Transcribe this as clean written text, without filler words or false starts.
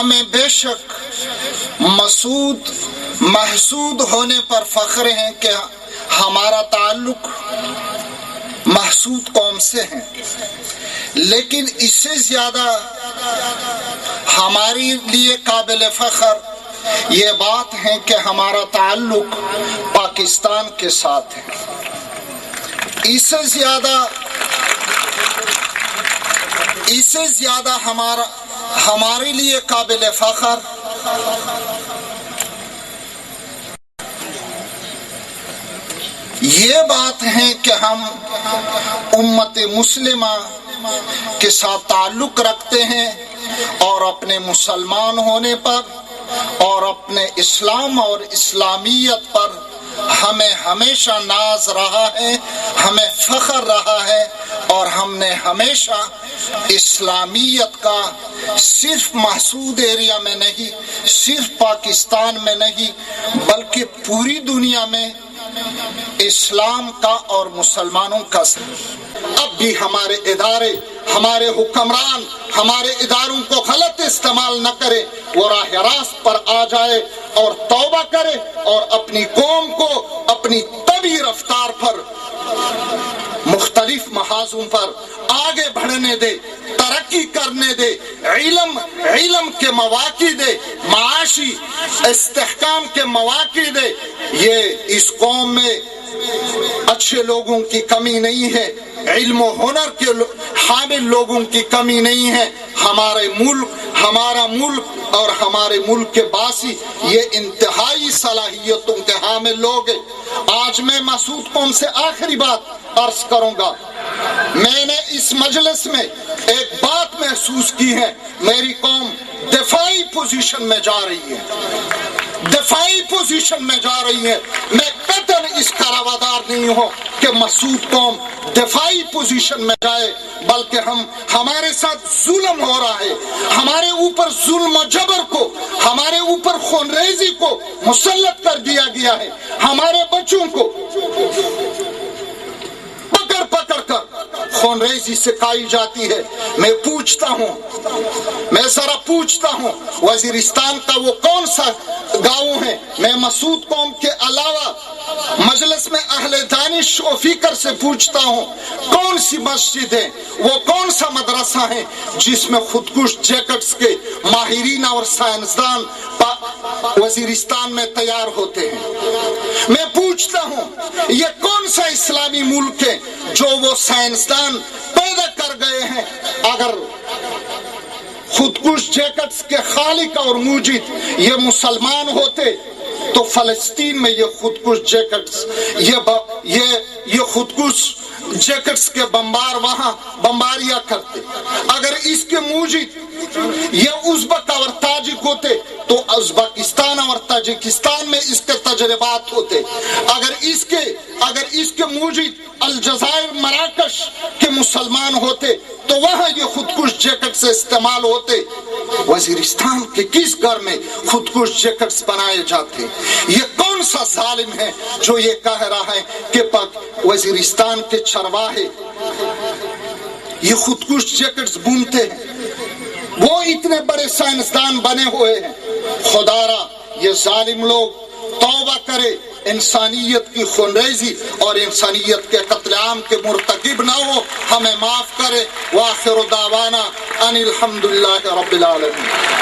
ہمیں بے شک محسود ہونے پر فخر ہے کہ ہمارا تعلق محسود قوم سے ہے، لیکن اس سے زیادہ ہمارے لیے قابل فخر یہ بات ہے کہ ہمارا تعلق پاکستان کے ساتھ ہے۔ اس سے زیادہ ہمارے لیے قابل فخر یہ بات ہے کہ ہم امت مسلمہ کے ساتھ تعلق رکھتے ہیں، اور اپنے مسلمان ہونے پر اور اپنے اسلام اور اسلامیت پر ہمیں ہمیشہ ناز رہا ہے، ہمیں فخر رہا ہے، اور ہم نے ہمیشہ اسلامیت کا صرف محسود ایریا میں نہیں، صرف پاکستان میں نہیں، بلکہ پوری دنیا میں اسلام کا اور مسلمانوں کا۔ اب بھی ہمارے ادارے، ہمارے حکمران ہمارے اداروں کو غلط استعمال نہ کرے، وہ راہ راست پر آ جائے اور توبہ کرے اور اپنی قوم کو اپنی طبعی رفتار پر مختلف محاذوں پر آگے بڑھنے دے، ترقی کرنے دے، علم کے مواقع دے، معاشی استحکام کے مواقع دے۔ یہ اس قوم میں اچھے لوگوں کی کمی نہیں ہے، علم و ہنر کے حامل لوگوں کی کمی نہیں ہے۔ ہمارا ملک اور ہمارے ملک کے باسی یہ انتہائی صلاحیتوں کے حامل لوگ ہیں۔ آج میں مسعود قوم سے آخری بات عرض کروں گا۔ میں نے اس مجلس میں ایک بات محسوس کی ہے، میری قوم دفاعی پوزیشن میں جا رہی ہے، میں قطعاً اس کا روادار نہیں ہوں کہ مسعود قوم دفاعی پوزیشن میں جائے، بلکہ ہمارے ساتھ ظلم ہو رہا ہے، ہمارے اوپر ظلم و جبر کو، ہمارے اوپر خون ریزی کو مسلط کر دیا گیا ہے، ہمارے بچوں کو پکڑ کر خون ریزی سکھائی جاتی ہے۔ میں ذرا پوچھتا ہوں وزیرستان کا وہ کون سا گاؤں ہے؟ میں مسعود قوم کے علاوہ مجلس میں اہل دانش و فکر سے پوچھتا ہوں، کون سی مسجد ہے، وہ کون سا مدرسہ ہے جس میں خودکش جیکٹس کے ماہرین اور سائنسدان وزیرستان میں تیار ہوتے ہیں؟ میں پوچھتا ہوں یہ کون سا اسلامی ملک ہے جو وہ سائنسدان پیدا کر گئے ہیں؟ اگر خودکش جیکٹس کے خالق اور موجد یہ مسلمان ہوتے تو فلسطین میں یہ خودکش جیکٹس یہ خودکش جیکٹس کے بمبار وہاں بمباریاں کرتے۔ اگر اس کے موجد یہ ازبک اور تاجک ہوتے تو ازبکستان اور تاجکستان میں اس کے تجربات ہوتے۔ اگر اس کے موجد الجزائر مراکش کے مسلمان ہوتے تو وہاں یہ خودکش جیکٹ سے استعمال ہوتے۔ وزیرستان کے کس گھر میں خودکش جیکٹس بنائے جاتے؟ یہ کون سا ظالم ہے جو یہ کہہ رہا ہے کہ وزیرستان کے چرواہے یہ خودکش جیکٹس بنتے ہیں؟ وہ اتنے بڑے سائنسدان بنے ہوئے ہیں۔ خدا را یہ ظالم لوگ توبہ کرے، انسانیت کی خونریزی اور انسانیت کے قتل عام کے مرتکب نہ ہو، ہمیں معاف کرے۔ وآخر دعوانا ان الحمدللہ رب العالمین۔